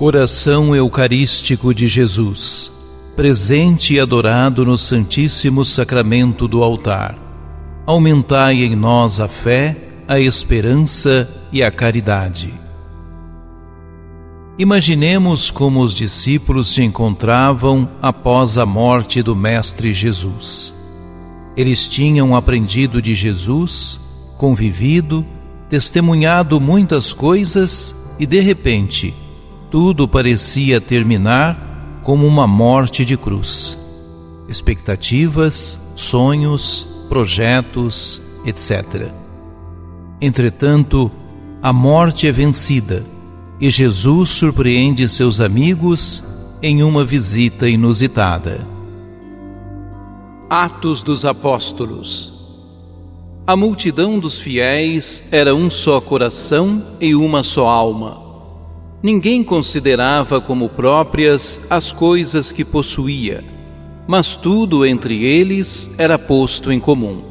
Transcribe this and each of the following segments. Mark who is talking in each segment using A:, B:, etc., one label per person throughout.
A: Coração Eucarístico de Jesus, presente e adorado no Santíssimo Sacramento do altar, aumentai em nós a fé, a esperança e a caridade. Imaginemos como os discípulos se encontravam após a morte do Mestre Jesus. Eles tinham aprendido de Jesus, convivido, testemunhado muitas coisas e, de repente, tudo parecia terminar como uma morte de cruz. Expectativas, sonhos, projetos, etc. Entretanto, a morte é vencida e Jesus surpreende seus amigos em uma visita inusitada. Atos dos Apóstolos. A multidão dos fiéis era um só coração e uma só alma. Ninguém considerava como próprias as coisas que possuía, mas tudo entre eles era posto em comum.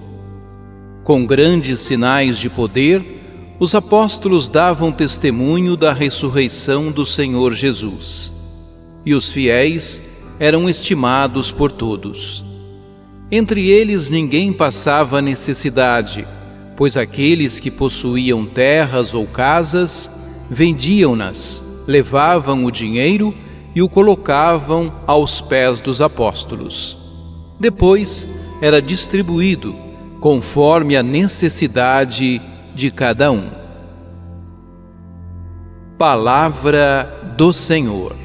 A: Com grandes sinais de poder, os apóstolos davam testemunho da ressurreição do Senhor Jesus, e os fiéis eram estimados por todos. Entre eles ninguém passava necessidade, pois aqueles que possuíam terras ou casas vendiam-nas, levavam o dinheiro e o colocavam aos pés dos apóstolos. Depois era distribuído conforme a necessidade de cada um. Palavra do Senhor.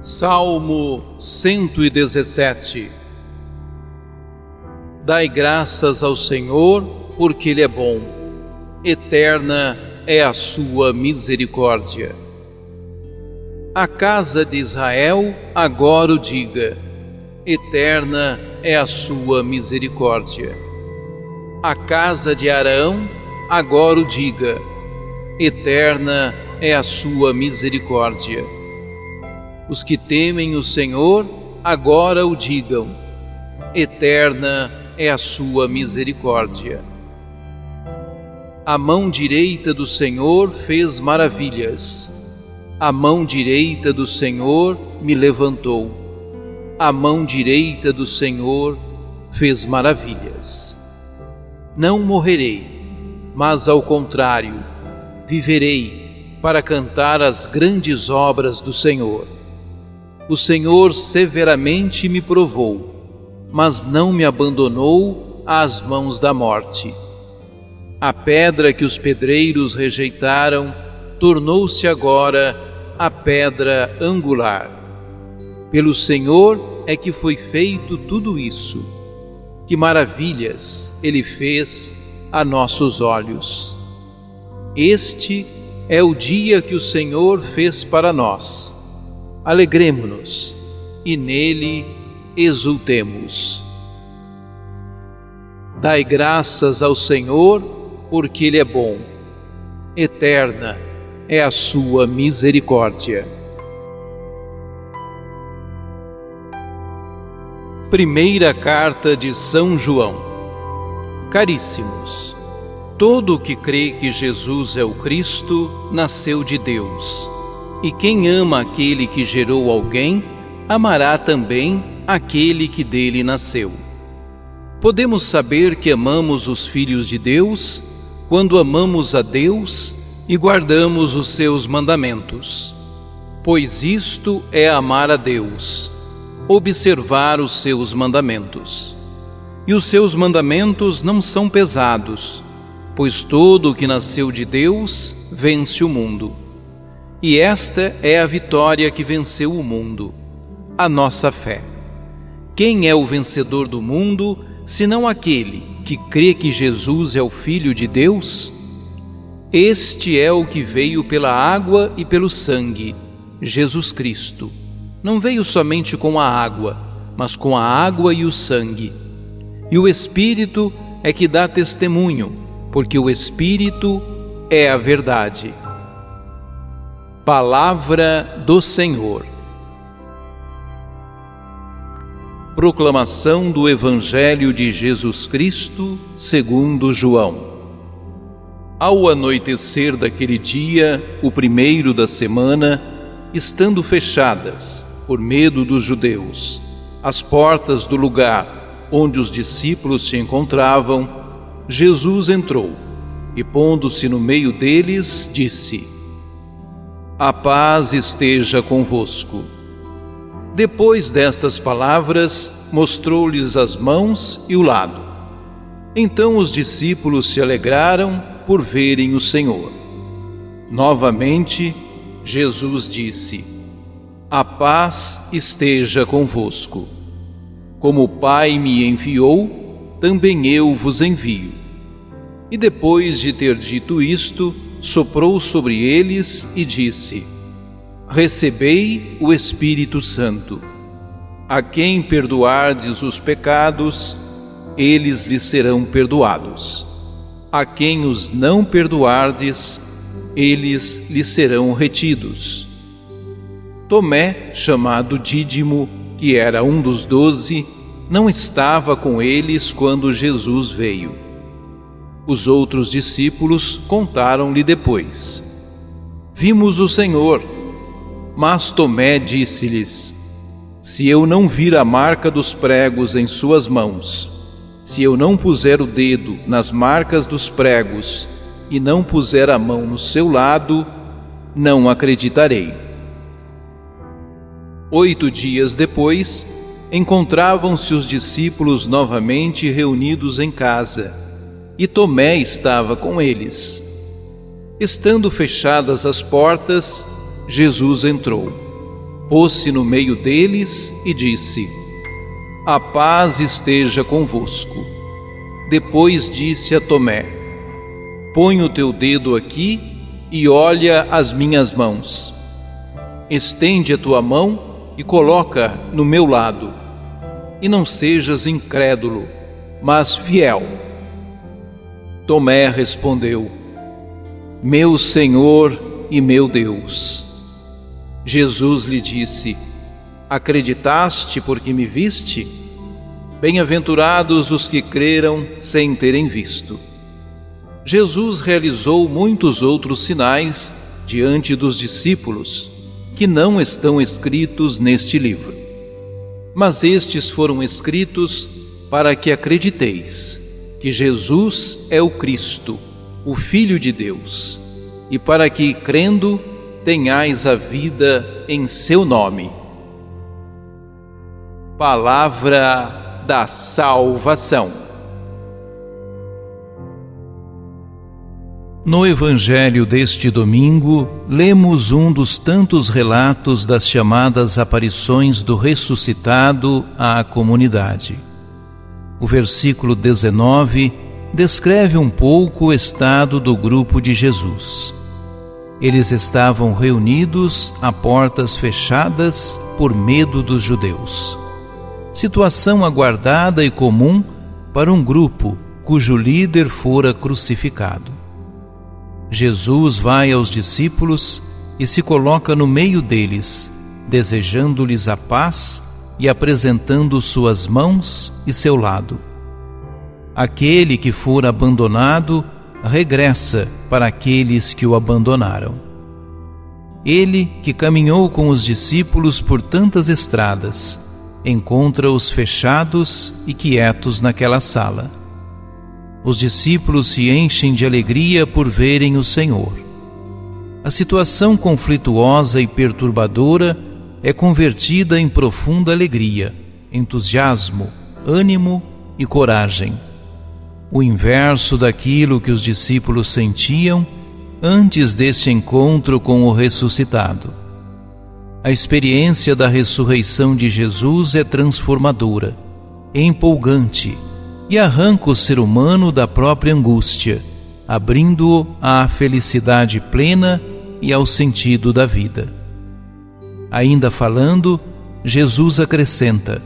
A: Salmo 117. Dai graças ao Senhor, porque Ele é bom. Eterna é a sua misericórdia. A casa de Israel agora o diga: eterna é a sua misericórdia. A casa de Arão agora o diga: eterna é a sua misericórdia. Os que temem o Senhor agora o digam: eterna é a sua misericórdia. A mão direita do Senhor fez maravilhas. A mão direita do Senhor me levantou. A mão direita do Senhor fez maravilhas. Não morrerei, mas ao contrário, viverei para cantar as grandes obras do Senhor. O Senhor severamente me provou, mas não me abandonou às mãos da morte. A pedra que os pedreiros rejeitaram tornou-se agora a pedra angular. Pelo Senhor é que foi feito tudo isso. Que maravilhas Ele fez a nossos olhos. Este é o dia que o Senhor fez para nós. Alegremo-nos e nele exultemos. Dai graças ao Senhor, porque Ele é bom. Eterna é a sua misericórdia. Primeira Carta de São João. Caríssimos, todo o que crê que Jesus é o Cristo nasceu de Deus, e quem ama aquele que gerou alguém, amará também aquele que dele nasceu. Podemos saber que amamos os filhos de Deus quando amamos a Deus e guardamos os seus mandamentos. Pois isto é amar a Deus, observar os seus mandamentos. E os seus mandamentos não são pesados, pois todo o que nasceu de Deus vence o mundo. E esta é a vitória que venceu o mundo, a nossa fé. Quem é o vencedor do mundo, senão aquele que crê que Jesus é o Filho de Deus? Este é o que veio pela água e pelo sangue, Jesus Cristo. Não veio somente com a água, mas com a água e o sangue. E o Espírito é que dá testemunho, porque o Espírito é a verdade. Palavra do Senhor. Proclamação do Evangelho de Jesus Cristo segundo João. Ao anoitecer daquele dia, o primeiro da semana, estando fechadas, por medo dos judeus, as portas do lugar onde os discípulos se encontravam, Jesus entrou e, pondo-se no meio deles, disse: A paz esteja convosco. Depois destas palavras, mostrou-lhes as mãos e o lado. Então os discípulos se alegraram por verem o Senhor. Novamente, Jesus disse: A paz esteja convosco. Como o Pai me enviou, também eu vos envio. E depois de ter dito isto, soprou sobre eles e disse: Recebei o Espírito Santo. A quem perdoardes os pecados, eles lhes serão perdoados. A quem os não perdoardes, eles lhes serão retidos. Tomé, chamado Dídimo, que era um dos 12, não estava com eles quando Jesus veio. Os outros discípulos contaram-lhe depois: Vimos o Senhor. Mas Tomé disse-lhes: Se eu não vir a marca dos pregos em suas mãos, se eu não puser o dedo nas marcas dos pregos e não puser a mão no seu lado, não acreditarei. 8 dias depois, encontravam-se os discípulos novamente reunidos em casa, e Tomé estava com eles. Estando fechadas as portas, Jesus entrou, pôs-se no meio deles e disse: A paz esteja convosco. Depois disse a Tomé: Põe o teu dedo aqui e olha as minhas mãos. Estende a tua mão e coloca no meu lado. E não sejas incrédulo, mas fiel. Tomé respondeu: Meu Senhor e meu Deus. Jesus lhe disse: Acreditaste porque me viste? Bem-aventurados os que creram sem terem visto. Jesus realizou muitos outros sinais diante dos discípulos, que não estão escritos neste livro. Mas estes foram escritos para que acrediteis que Jesus é o Cristo, o Filho de Deus, e para que, crendo, tenhais a vida em seu nome. Palavra da salvação. No Evangelho deste domingo, lemos um dos tantos relatos das chamadas aparições do ressuscitado à comunidade. O versículo 19 descreve um pouco o estado do grupo de Jesus. Eles estavam reunidos a portas fechadas por medo dos judeus. Situação aguardada e comum para um grupo cujo líder fora crucificado. Jesus vai aos discípulos e se coloca no meio deles, desejando-lhes a paz e apresentando suas mãos e seu lado. Aquele que for abandonado regressa para aqueles que o abandonaram. Ele, que caminhou com os discípulos por tantas estradas, encontra-os fechados e quietos naquela sala. Os discípulos se enchem de alegria por verem o Senhor. A situação conflituosa e perturbadora é convertida em profunda alegria, entusiasmo, ânimo e coragem. O inverso daquilo que os discípulos sentiam antes desse encontro com o ressuscitado. A experiência da ressurreição de Jesus é transformadora, é empolgante e arranca o ser humano da própria angústia, abrindo-o à felicidade plena e ao sentido da vida. Ainda falando, Jesus acrescenta: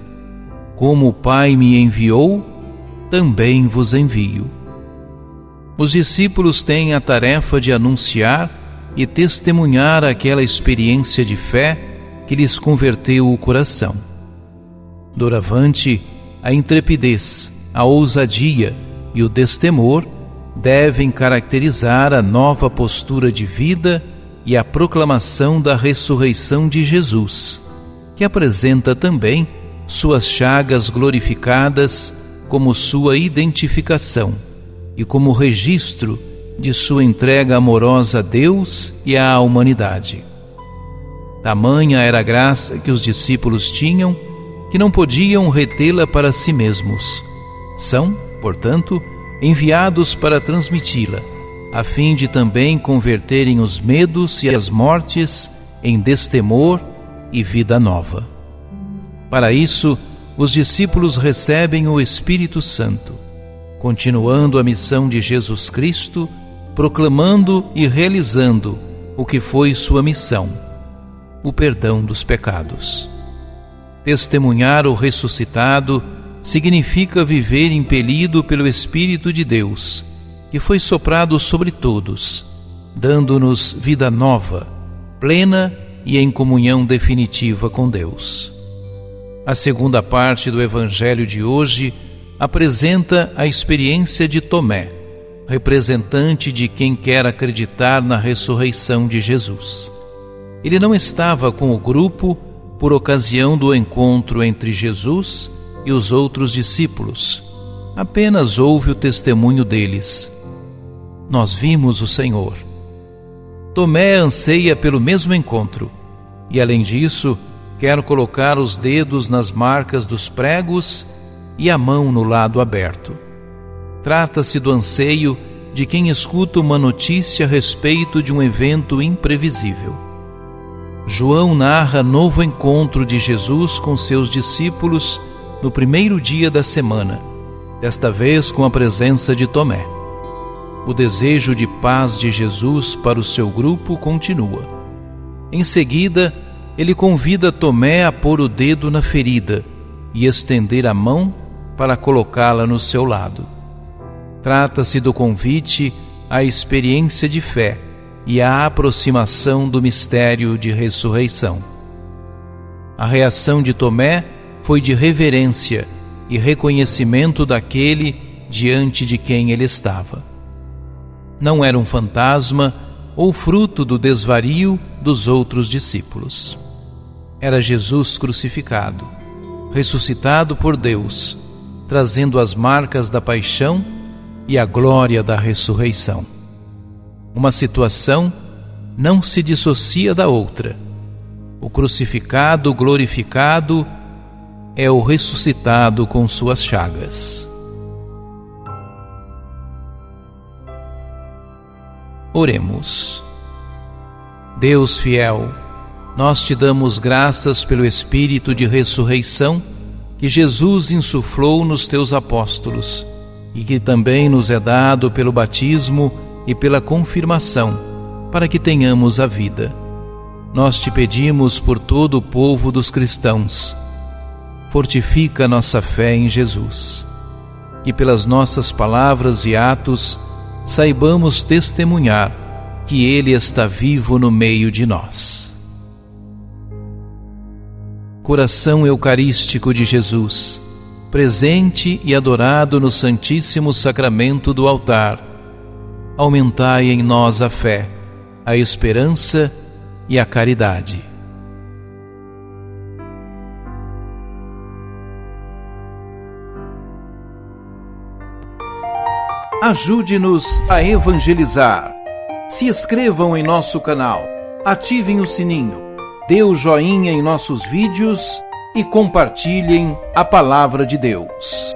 A: Como o Pai me enviou, também vos envio. Os discípulos têm a tarefa de anunciar e testemunhar aquela experiência de fé que lhes converteu o coração. Doravante, a intrepidez, a ousadia e o destemor
B: devem caracterizar a nova postura de vida e a proclamação da ressurreição de Jesus, que apresenta também suas chagas glorificadas como sua identificação e como registro de sua entrega amorosa a Deus e à humanidade. Tamanha era a graça que os discípulos tinham, que não podiam retê-la para si mesmos. São, portanto, enviados para transmiti-la, a fim de também converterem os medos e as mortes em destemor e vida nova. Para isso, os discípulos recebem o Espírito Santo, continuando a missão de Jesus Cristo, proclamando e realizando o que foi sua missão, o perdão dos pecados. Testemunhar o ressuscitado significa viver impelido pelo Espírito de Deus, que foi soprado sobre todos, dando-nos vida nova, plena e em comunhão definitiva com Deus. A segunda parte do Evangelho de hoje apresenta a experiência de Tomé, representante de quem quer acreditar na ressurreição de Jesus. Ele não estava com o grupo por ocasião do encontro entre Jesus e os outros discípulos. Apenas ouve o testemunho deles. Nós vimos o Senhor. Tomé anseia pelo mesmo encontro e, além disso, quer colocar os dedos nas marcas dos pregos e a mão no lado aberto. Trata-se do anseio de quem escuta uma notícia a respeito de um evento imprevisível. João narra novo encontro de Jesus com seus discípulos no primeiro dia da semana, desta vez com a presença de Tomé. O desejo de paz de Jesus para o seu grupo continua. Em seguida, ele convida Tomé a pôr o dedo na ferida e estender a mão para colocá-la no seu lado. Trata-se do convite à experiência de fé e à aproximação do mistério de ressurreição. A reação de Tomé foi de reverência e reconhecimento daquele diante de quem ele estava. Não era um fantasma ou fruto do desvario dos outros discípulos. Era Jesus crucificado, ressuscitado por Deus, trazendo as marcas da paixão e a glória da ressurreição. Uma situação não se dissocia da outra. O crucificado glorificado é o ressuscitado com suas chagas. Oremos. Deus fiel, nós te damos graças pelo Espírito de ressurreição que Jesus insuflou nos teus apóstolos e que também nos é dado pelo batismo e pela confirmação, para que tenhamos a vida. Nós te pedimos por todo o povo dos cristãos. Fortifica nossa fé em Jesus. Que pelas nossas palavras e atos saibamos testemunhar que Ele está vivo no meio de nós. Coração Eucarístico de Jesus, presente e adorado no Santíssimo Sacramento do altar, aumentai em nós a fé, a esperança e a caridade. Ajude-nos a evangelizar. Se inscrevam em nosso canal, ativem o sininho, dê o joinha em nossos vídeos e compartilhem a palavra de Deus.